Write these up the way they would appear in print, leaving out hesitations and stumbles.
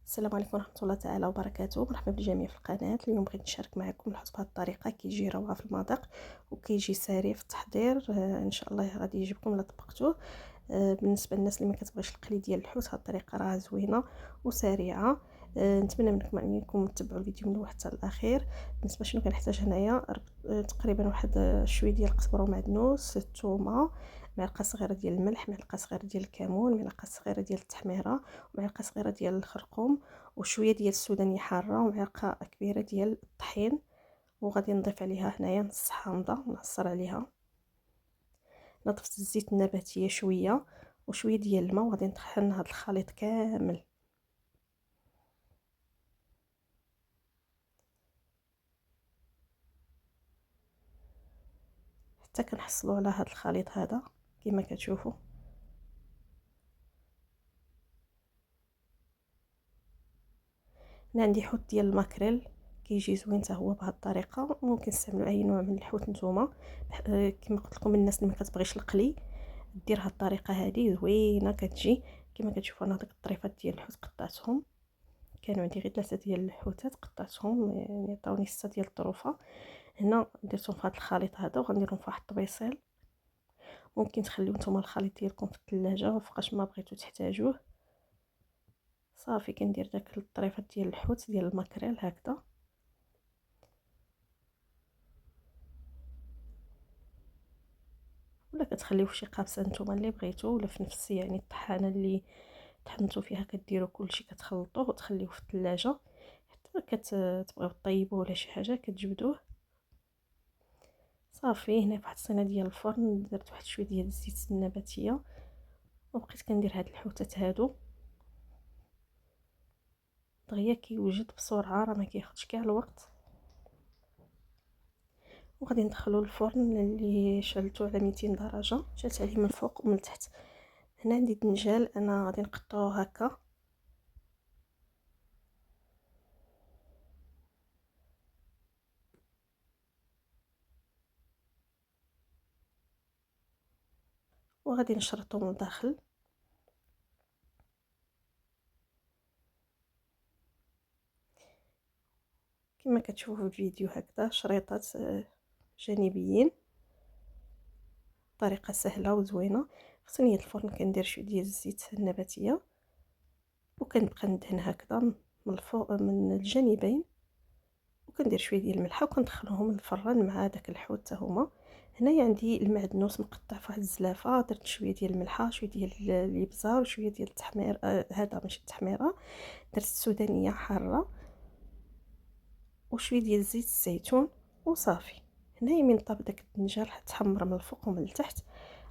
السلام عليكم ورحمة الله تعالى وبركاته. مرحبا بالجميع في القناة. اليوم بغيت نشارك معكم الحوت بهذه الطريقة، كيجي روعة في المذاق وكيجي سريع في التحضير. ان شاء الله غادي يعجبكم الا طبقتوه. بالنسبة للناس اللي ما كتبغيش القلي ديال الحوت، هذه الطريقة راه زوينة وسريعة. نتمنى منكم تتبعوا الفيديو من الاول حتى الاخير. بالنسبة شنو كنحتاج هنايا، تقريبا واحد شويه ديال القزبر ومعدنوس، الثومه، معلقه صغيره ديال الملح، معلقه صغيره ديال الكمون، معلقه صغيره ديال التحميره، ومعلقه صغيره ديال الخرقوم، وشويه ديال السودانيه حاره، ومعلقه كبيره ديال الطحين. وغادي نضيف عليها هنايا نص حامضه نعصر عليها. نضفت الزيت النباتيه شويه وشويه ديال الماء، وغادي نطحن هذا الخليط كامل حتى كنحصلوا على هذا الخليط هذا كما كتشوفوا. هنا عندي حوت ديال الماكريل، كيجي زوين حتى هو بهذه الطريقه. ممكن تستعملوا اي نوع من الحوت نتوما. كما قلت لكم، الناس اللي ما كتبغيش القلي دير هذه الطريقه هذه زوينه كتجي. كما كتشوفوا انا داك الطريفات ديال الحوت قطعتهم، كانوا عندي غير 3 ديال الحوتات قطعتهم، يعني عطاوني 6 ديال الطروفه. هنا درتهم في هذا الخليط هذا وغنديرهم في واحد الطبيصيل. ممكن تخليو نتوما الخليط ديالكم في الثلاجه فوقاش ما بغيتو تحتاجوه. صافي كندير داك الطريفات ديال الحوت ديال الماكريل هكذا، ولا كتخليوه في شي قابسه نتوما اللي بغيتو، ولا في نفس يعني الطحانه اللي طحنتو فيها كديروا كلشي كتخلطوه وتخليوه في الثلاجه حتى كتبغيو طيبوه ولا شي حاجه كتجبدوه. صافي هنا في واحد الصينيه ديال الفرن درت واحد شويه ديال الزيت النباتيه، وبقيت كندير هاد الحوتات هادو دغيا كيوجد بسرعه، راه ما كياخذش كاع الوقت. وغادي ندخلو الفرن اللي شعلته على 200 درجه، شعلت عليه من الفوق ومن التحت. هنا عندي دنجال انا غادي نقطعوه هكا، وغادي نشرطو من الداخل. كما كتشوفوا في الفيديو هكذا شريطات جانبيين. طريقه سهله وزوينه. في صينيه الفرن كندير شويه ديال الزيت النباتيه وكنبقى ندهن هكذا من الفوق من الجانبين، وكندير شويه ديال الملحه وكندخلهم للفران مع داك الحوت حتى هما. هنايا عندي المعدنوس مقطع في واحد الزلافه، درت شويه ديال الملحه، شويه ديال الابزار، وشويه ديال التحمير هذا ماشي التحميره، درت السودانيه حاره، وشويه ديال زيت الزيتون وصافي. هنايا من طاب داك الدنجال تحمر من الفوق ومن التحت،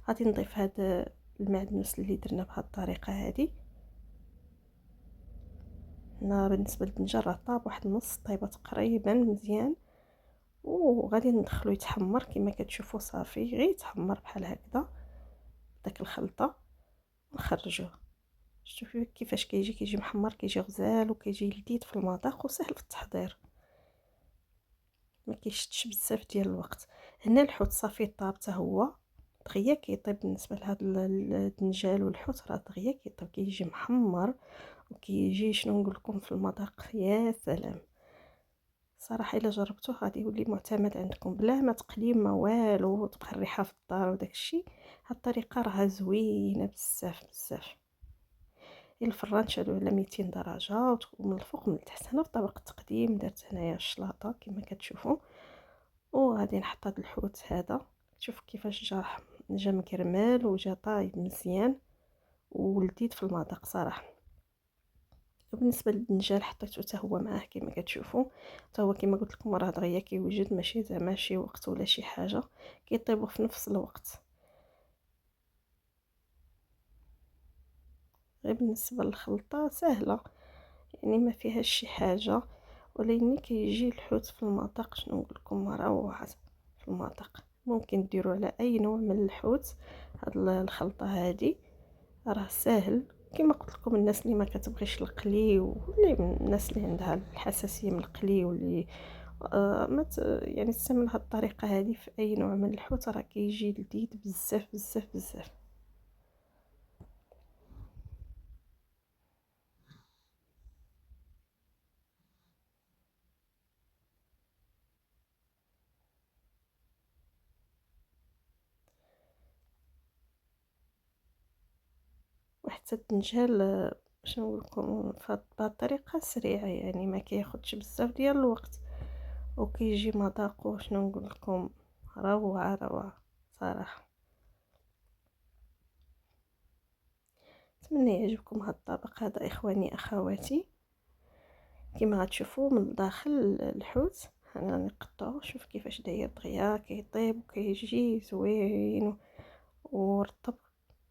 غادي نضيف هذا المعدنوس اللي درنا بهذه الطريقه هذه. هنا بالنسبه للدنجال راه طاب واحد النص طيبه تقريبا مزيان، وغادي ندخلو يتحمر كما كتشوفوا. صافي غير يتحمر بحال هكذا داك الخلطه ونخرجوه. شوفوا كيفاش كيجي محمر، كيجي غزال وكيجي لذيذ في المذاق وسهل في التحضير، ما كيشدش بزاف ديال الوقت. هنا الحوت صافي طاب حتى هو دغيا كيطيب. بالنسبه لهذا الدنجال والحوت راه دغيا كيطيب، كيجي محمر وكيجي شنو نقول لكم في المذاق يا سلام. صراحه الا جربتوه غادي يولي معتمد عندكم بلا ما تقليو ما والو، تبقى الريحه في الدار وداك الشيء. هاد الطريقه راها زوينه بزاف بزاف. الفران شالو على 200 درجه ومن الفوق ومن التحت. هنا في طبق التقديم درت هنايا الشلاطه كما كتشوفوا، وغادي نحط هذا الحوت هذا. شوف كيفاش جا مكرمل وجا طايب مزيان ولذيذ في المذاق صراحه. وبالنسبه للدنجال حطيته حتى هو معاه كما كتشوفوا، حتى هو كما قلت لكم راه دغيا كيوجد، ماشي زعما شي وقت ولا شي حاجه، كيطيبوا في نفس الوقت. غير بالنسبه للخلطه سهله، يعني ما فيهاش شي حاجه، ولكن كيجي الحوت في المذاق شنو نقول لكم روعه في المذاق. ممكن ديروا على اي نوع من الحوت هاد الخلطه هذه، راه ساهل. كما قلت لكم الناس اللي ما كتبغيش القلي، واللي الناس اللي عندها الحساسيه من القلي، واللي ما يعني تستعمل هاد الطريقه هذه في اي نوع من الحوت، راه كيجي لذيذ بزاف بزاف بزاف. وحتى الدنجال باش نقول لكم بهاد الطريقه سريعه، يعني ما كياخدش بزاف ديال الوقت وكيجي مذاقو شنو نقول لكم روعه روعه صراحه. نتمنى يعجبكم هاد الطبق هذا اخواني اخواتي. كما غتشوفوا من الداخل الحوت انا نقطعو، شوف كيفاش داير دغيا كيطيب وكيجي زوين ورطب،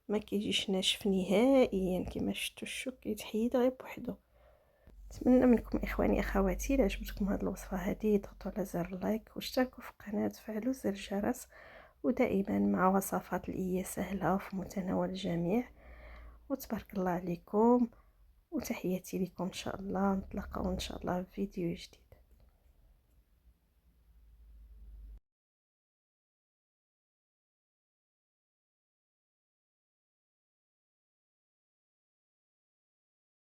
ما كيجيش ناشف نهائيا كما شفتوا الشوك كيتحيد غير بوحدو. نتمنى منكم اخواني اخواتي الا عجبتكم هذه الوصفه هذه ضغطوا على زر لايك واشتركوا في القناه وفعلوا زر الجرس، ودائما مع وصفات لي سهله وفي متناول الجميع. وتبارك الله عليكم وتحياتي لكم، ان شاء الله نتلاقاو ان شاء الله في فيديو جديد.